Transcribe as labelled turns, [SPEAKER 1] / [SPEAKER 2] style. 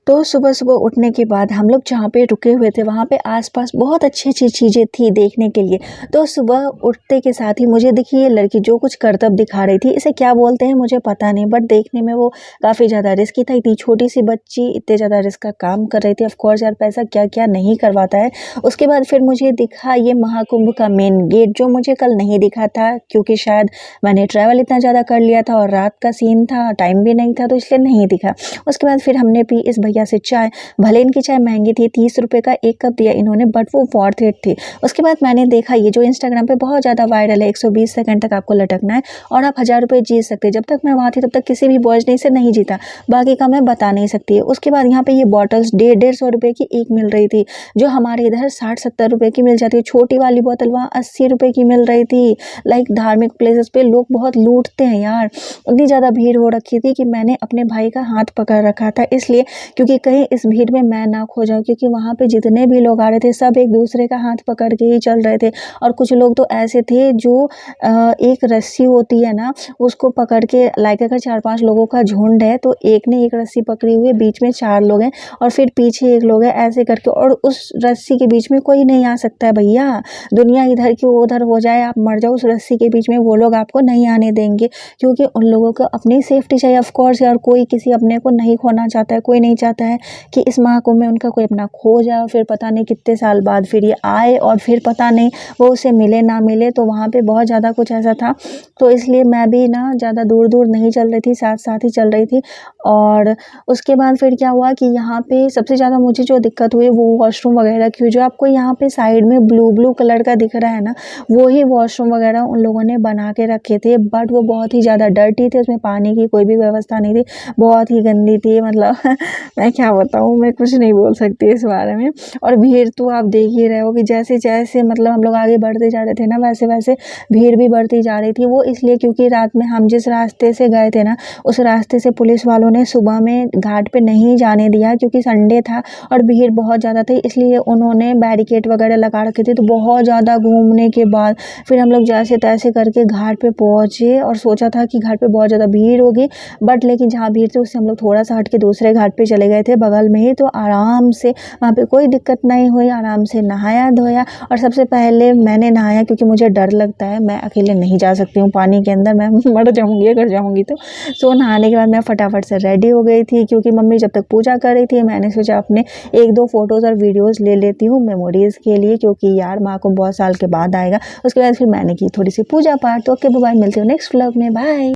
[SPEAKER 1] तो सुबह-सुबह उठने के बाद हम लोग जहाँ पे रुके हुए थे वहाँ पे आस-पास बहुत अच्छी-अच्छी चीज़ें थी देखने के लिए। तो सुबह उठते के साथ ही मुझे दिखी ये लड़की जो कुछ करतब दिखा रही थी, इसे क्या बोलते हैं मुझे पता नहीं, बट देखने में वो काफ़ी ज़्यादा रिस्की था। इतनी छोटी-सी बच्ची इतने ज़्यादा रिस्क का काम कर रही थी। ऑफ़ कोर्स यार पैसा क्या-क्या नहीं करवाता है। उसके बाद फिर मुझे दिखा ये महाकुंभ का मेन गेट, जो मुझे कल नहीं दिखा था क्योंकि शायद मैंने ट्रैवल इतना ज़्यादा कर लिया था और रात का सीन था, टाइम भी नहीं था, तो इसलिए नहीं दिखा। उसके बाद फिर हमने पी इस भैया से चाय। भले इनकी चाय महंगी थी, 30 रुपए का 1 कप दिया इन्होंने, बट वो वर्थ इट थी। उसके बाद मैंने देखा ये जो इंस्टाग्राम पे बहुत ज़्यादा वायरल है, 120 सेकंड तक आपको लटकना है और आप 1000 रुपए जीत सकते हैं। जब तक मैं वहाँ थी तब तक किसी भी बॉयज़ ने इसे नहीं जीता, बाकी का मैं बता नहीं सकती। उसके बाद यहाँ पे ये बॉटल्स 150 रुपए की एक मिल रही थी, जो हमारे इधर 60-70 रुपए की मिल जाती है। छोटी वाली बोतल वहाँ 80 रुपए की मिल रही थी। लाइक धार्मिक प्लेसेस पे लोग बहुत लूटते हैं यार। इतनी ज़्यादा भीड़ हो रखी थी कि मैंने अपने भाई का हाथ पकड़ रखा था, इसलिए क्योंकि कहीं इस भीड़ में मैं ना खो जाऊँ, क्योंकि वहाँ पे जितने भी लोग आ रहे थे सब एक दूसरे का हाथ पकड़ के ही चल रहे थे। और कुछ लोग तो ऐसे थे जो एक रस्सी होती है ना, उसको पकड़ के, लाइक अगर 4-5 लोगों का झुंड है तो एक ने एक रस्सी पकड़ी हुई है, बीच में 4 लोग हैं और फिर पीछे एक लोग है, ऐसे करके, और उस रस्सी के बीच में कोई नहीं आ सकता है भैया। दुनिया इधर की उधर हो जाए, आप मर जाओ, उस रस्सी के बीच में वो लोग आपको नहीं आने देंगे, क्योंकि उन लोगों को अपनी सेफ्टी चाहिए ऑफ कोर्स यार। कोई किसी अपने को नहीं खोना चाहता है, कोई नहीं चाहता है कि इस महाकुंभ में उनका कोई अपना खो जाए और फिर पता नहीं कितने साल बाद फिर ये आए और फिर पता नहीं वो उसे मिले ना मिले। तो वहाँ पे बहुत ज़्यादा कुछ ऐसा था, तो इसलिए मैं भी ना ज़्यादा दूर-दूर नहीं चल रही थी, साथ-साथ ही चल रही थी। और उसके बाद फिर क्या हुआ कि यहाँ पे सबसे ज़्यादा मुझे जो दिक्कत हुई वो वॉशरूम वगैरह की। जो आपको यहाँ पे साइड में ब्लू कलर का दिख रहा है ना, वो ही वॉशरूम वगैरह उन लोगों ने बना के रखे थे, बट वो बहुत ही ज़्यादा डर्टी थे, उसमें पानी की कोई भी व्यवस्था नहीं थी, बहुत ही गंदी थी, मतलब मैं क्या बताऊँ, मैं कुछ नहीं बोल सकती इस बारे में। और भीड़ तो आप देख ही रहे हो कि जैसे-जैसे मतलब हम लोग आगे बढ़ते जा रहे थे ना, वैसे-वैसे भीड़ भी बढ़ती जा रही थी। वो इसलिए क्योंकि रात में हम जिस रास्ते से गए थे ना, उस रास्ते से पुलिस वालों ने सुबह में घाट पे नहीं जाने दिया, क्योंकि संडे था और भीड़ बहुत ज़्यादा थी, इसलिए उन्होंने बैरिकेड वगैरह लगा रखे थे। तो बहुत ज़्यादा घूमने के बाद फिर हम लोग जैसे-तैसे करके घाट पे पहुँचे और सोचा था कि घाट पे बहुत ज़्यादा भीड़ होगी, बट लेकिन जहाँ भीड़ थी उससे हम लोग थोड़ा-सा हट के दूसरे घाट पे चले गए थे बगल में ही, तो आराम से वहाँ पे कोई दिक्कत नहीं हुई, आराम से नहाया-धोया। और सबसे पहले मैंने नहाया क्योंकि मुझे डर लगता है, मैं अकेले नहीं जा सकती हूँ पानी के अंदर, मैं मर जाऊँगी अगर जाऊँगी तो। सो नहाने के बाद मैं फटाफट से रेडी हो गई थी, क्योंकि मम्मी जब तक पूजा कर रही थी मैंने सोचा अपने 1-2 फ़ोटोज़ और वीडियोज़ ले लेती हूँ मेमोरीज़ के लिए, क्योंकि यार माँ को बहुत साल के बाद आएगा। उसके बाद फिर मैंने की थोड़ी-सी पूजा-पाठ। तो ओके बाय-बाय, मिलती हूँ नेक्स्ट व्लॉग में, बाय।